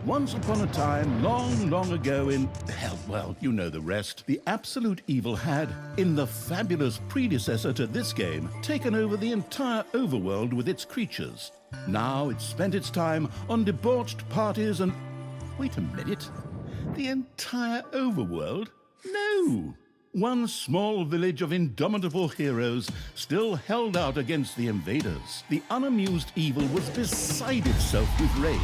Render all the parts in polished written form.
Once upon a time, long, long ago in, hell, well, you know the rest, the absolute evil had, in the fabulous predecessor to this game, taken over the entire overworld with its creatures. Now it spent its time on debauched parties and... Wait a minute. The entire overworld? No! One small village of indomitable heroes still held out against the invaders. The unamused evil was beside itself with rage.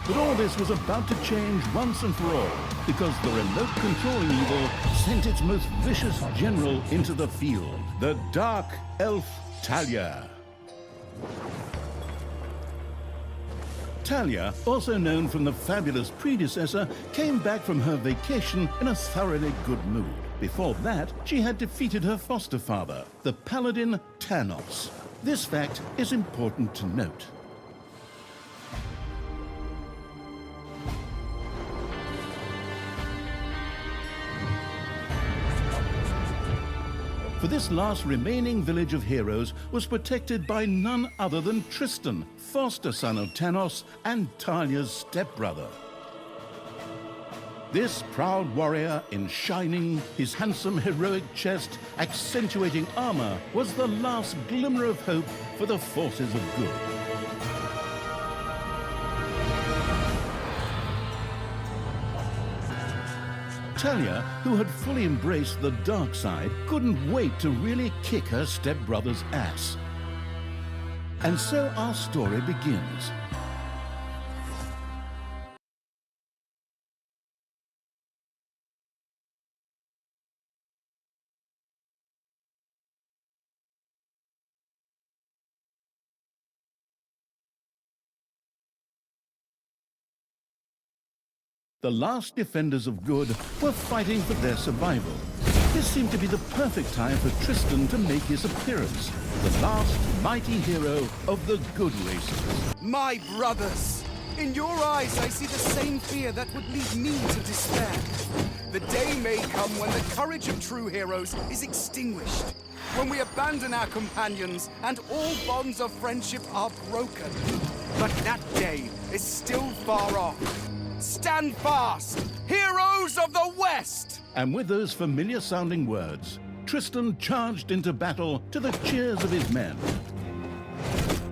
But all this was about to change once and for all, because the remote controlling evil sent its most vicious general into the field, the Dark Elf Talia. Talia, also known from the fabulous predecessor, came back from her vacation in a thoroughly good mood. Before that, she had defeated her foster father, the paladin Tanos. This fact is important to note. For this last remaining village of heroes was protected by none other than Tristan, foster son of Tanos and Talia's stepbrother. This proud warrior in shining, his handsome heroic chest accentuating armor, was the last glimmer of hope for the forces of good. Talia, who had fully embraced the dark side, couldn't wait to really kick her stepbrother's ass. And so our story begins. The last defenders of good were fighting for their survival. This seemed to be the perfect time for Tristan to make his appearance, the last mighty hero of the good races. My brothers! In your eyes I see the same fear that would lead me to despair. The day may come when the courage of true heroes is extinguished, when we abandon our companions and all bonds of friendship are broken. But that day is still far off. Stand fast, heroes of the West! And with those familiar-sounding words, Tristan charged into battle to the cheers of his men.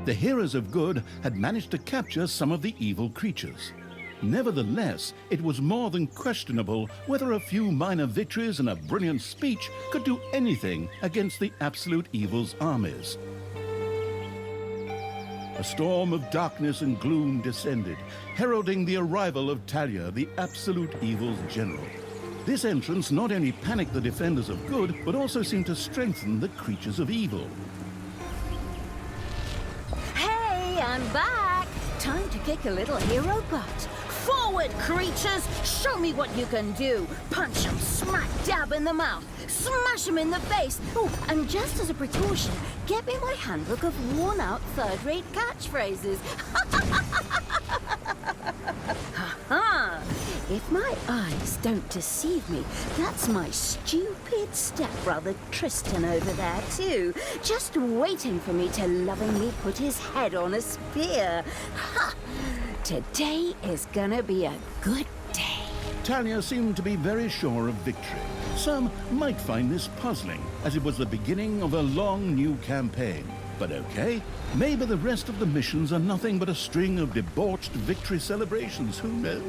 The heroes of good had managed to capture some of the evil creatures. Nevertheless, it was more than questionable whether a few minor victories and a brilliant speech could do anything against the absolute evil's armies. A storm of darkness and gloom descended, heralding the arrival of Talia, the absolute evil's general. This entrance not only panicked the defenders of good, but also seemed to strengthen the creatures of evil. Hey, I'm back! Time to kick a little hero butt. Forward, creatures! Show me what you can do! Punch 'em smack dab in the mouth! Smash 'em in the face! Oh, and just as a precaution, get me my handbook of worn-out third-rate catchphrases. Ha-ha! If my eyes don't deceive me, that's my stupid stepbrother Tristan over there too, just waiting for me to lovingly put his head on a spear. Ha! Today is gonna be a good day. Talia seemed to be very sure of victory. Some might find this puzzling, as it was the beginning of a long new campaign. But okay, maybe the rest of the missions are nothing but a string of debauched victory celebrations, who knows?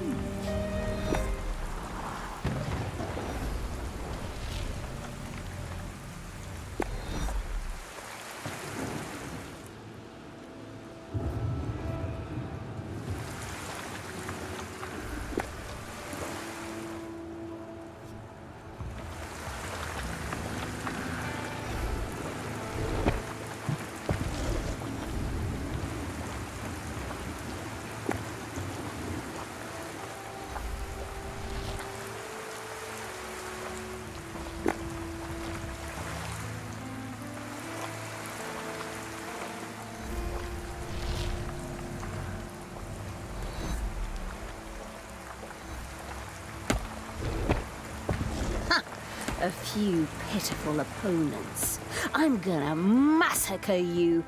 A few pitiful opponents. I'm gonna massacre you.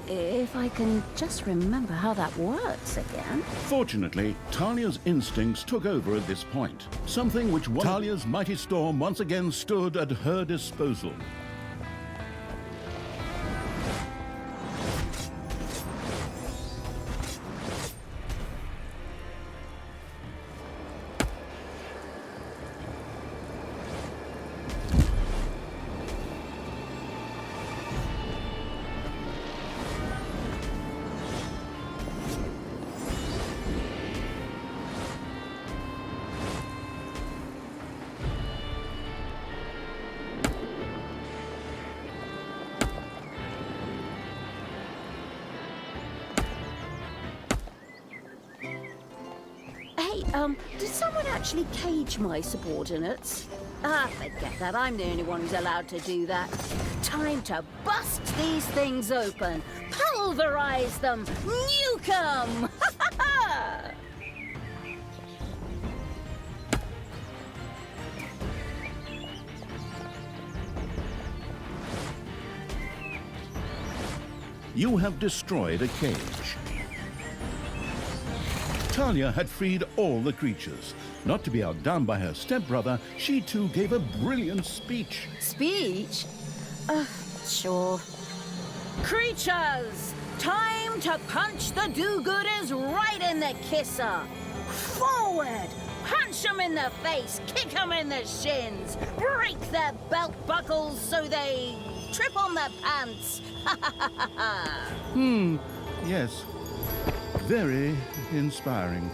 if I can just remember how that works again. Fortunately, Talia's instincts took over at this point, something which Talia's mighty storm once again stood at her disposal. Did someone actually cage my subordinates? Ah, forget that. I'm the only one who's allowed to do that. Time to bust these things open. Pulverize them. Nuke 'em! You have destroyed a cage. Talia had freed all the creatures. Not to be outdone by her stepbrother, she too gave a brilliant speech. Speech? Sure. Creatures! Time to punch the do-gooders right in the kisser! Forward! Punch 'em in the face, kick 'em in the shins, break their belt buckles so they trip on their pants! Yes, very inspiring.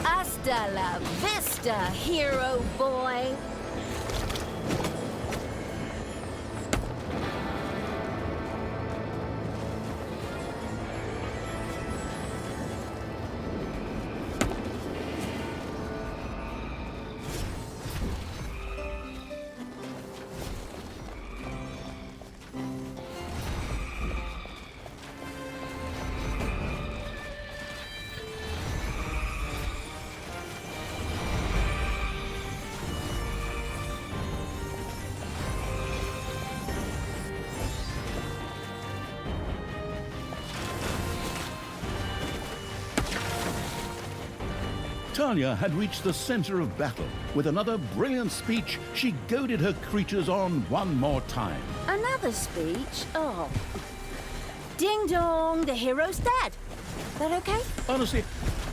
Hasta la vista, hero boy! Talia had reached the center of battle. With another brilliant speech, she goaded her creatures on one more time. Another speech? Oh. Ding dong, the hero's dead. That okay? Honestly,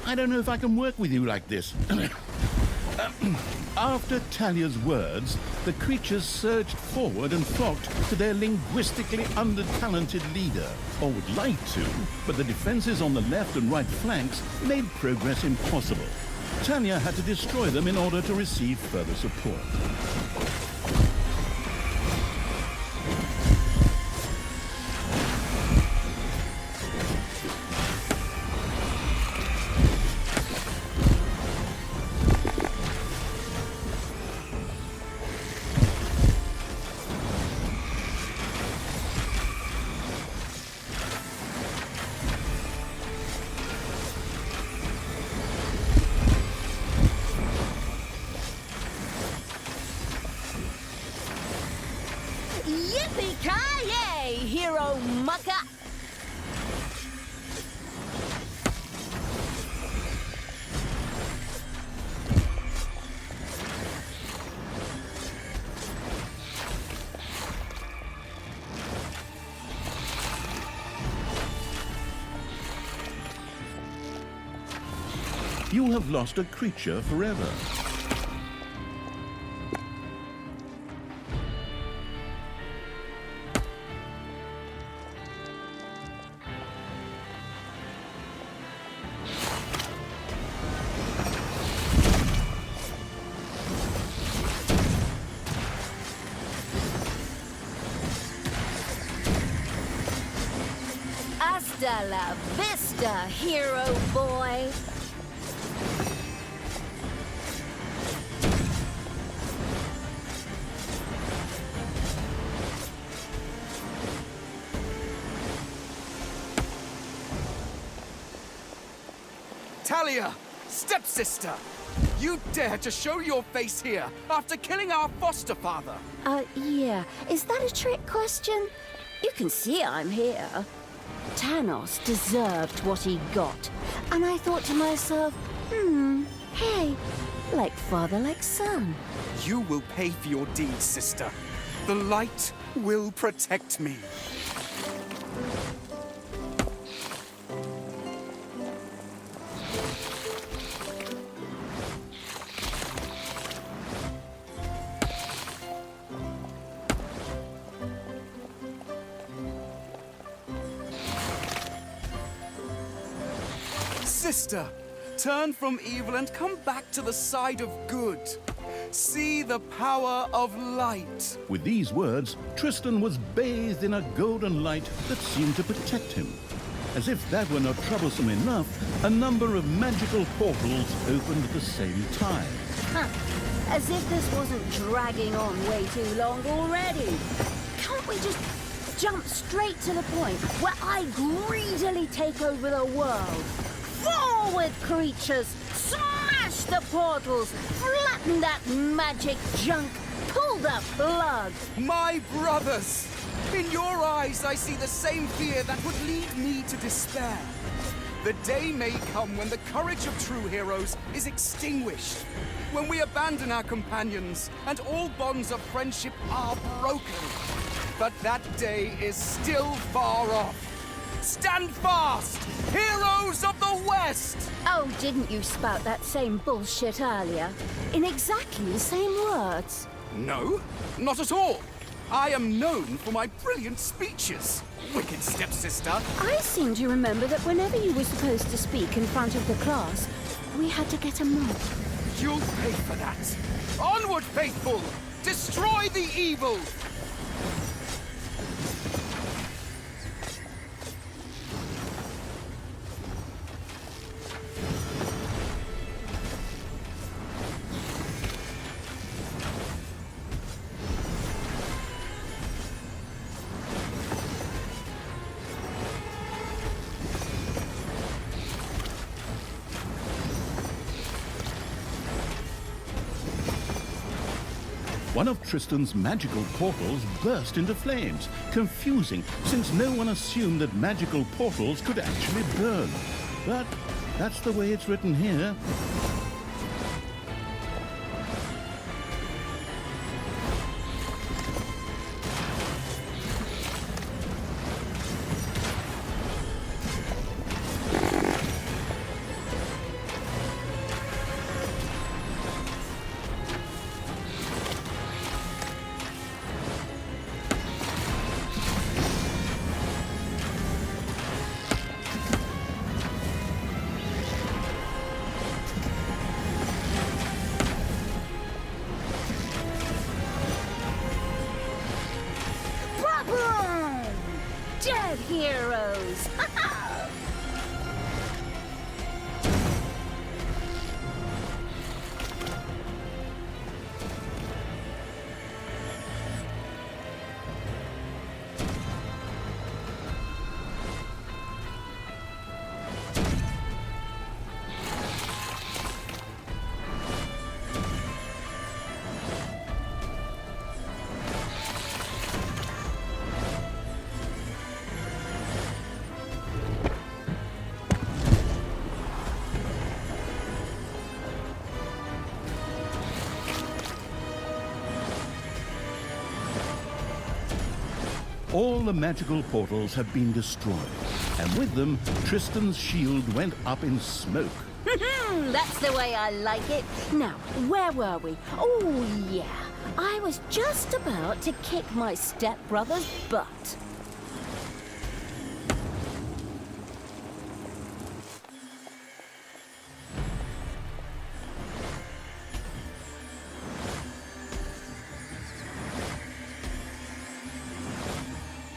I don't know if I can work with you like this. After Talia's words, the creatures surged forward and flocked to their linguistically under-talented leader, or would like to, but the defenses on the left and right flanks made progress impossible. Talia had to destroy them in order to receive further support. Yippee-ki-yay, hero mucker! you have lost a creature forever. Hasta la vista, hero boy. Talia, stepsister! You dare to show your face here after killing our foster father! Yeah. Is that a trick question? You can see I'm here. Tanos deserved what he got. And I thought to myself, hey, like father, like son. You will pay for your deeds, sister. The light will protect me. Sister, turn from evil and come back to the side of good. See the power of light. With these words, Tristan was bathed in a golden light that seemed to protect him. As if that were not troublesome enough, a number of magical portals opened at the same time. As if this wasn't dragging on way too long already. Can't we just jump straight to the point where I greedily take over the world? Forward, creatures! Smash the portals! Flatten that magic junk! Pull the plug! My brothers! In your eyes, I see the same fear that would lead me to despair. The day may come when the courage of true heroes is extinguished, when we abandon our companions and all bonds of friendship are broken. But that day is still far off. Stand fast, heroes of the West! Oh, didn't you spout that same bullshit earlier? In exactly the same words. No, not at all. I am known for my brilliant speeches, wicked stepsister. I seem to remember that whenever you were supposed to speak in front of the class, we had to get a mark. You'll pay for that. Onward, faithful! Destroy the evil! One of Tristan's magical portals burst into flames, confusing since no one assumed that magical portals could actually burn. But that's the way it's written here. Dead heroes! All the magical portals have been destroyed, and with them, Tristan's shield went up in smoke. That's the way I like it. Now, where were we? Oh, yeah. I was just about to kick my stepbrother's butt.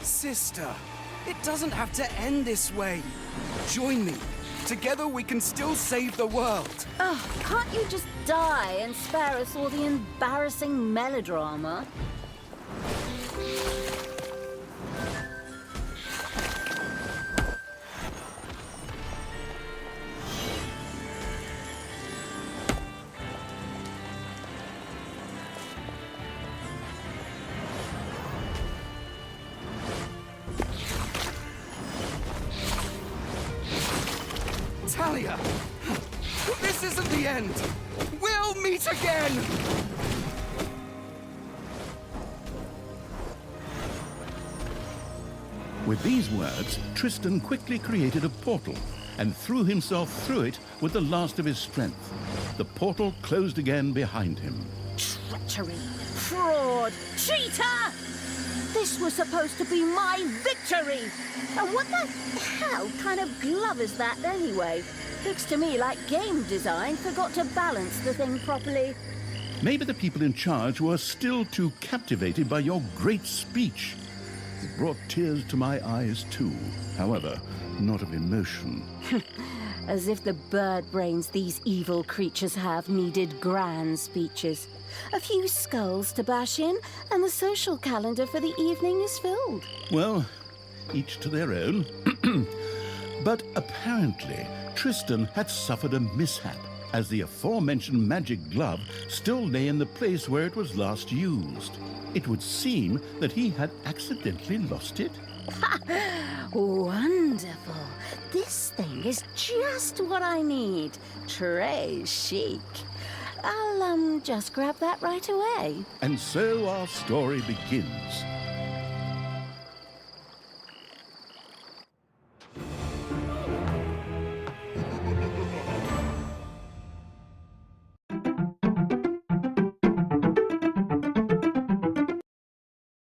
Sister, it doesn't have to end this way. Join me. Together we can still save the world. Oh, can't you just die and spare us all the embarrassing melodrama? Talia! This isn't the end! We'll meet again! With these words, Tristan quickly created a portal and threw himself through it with the last of his strength. The portal closed again behind him. Treachery! Fraud! Cheater! This was supposed to be my victory! And what the hell kind of glove is that anyway? Looks to me like game design forgot to balance the thing properly. Maybe the people in charge were still too captivated by your great speech. It brought tears to my eyes too, however, not of emotion. As if the bird brains these evil creatures have needed grand speeches. A few skulls to bash in, and the social calendar for the evening is filled. Well, each to their own. But apparently, Tristan had suffered a mishap, as the aforementioned magic glove still lay in the place where it was last used. It would seem that he had accidentally lost it. Wonderful. This thing is just what I need. Très chic. I'll, just grab that right away. And so our story begins.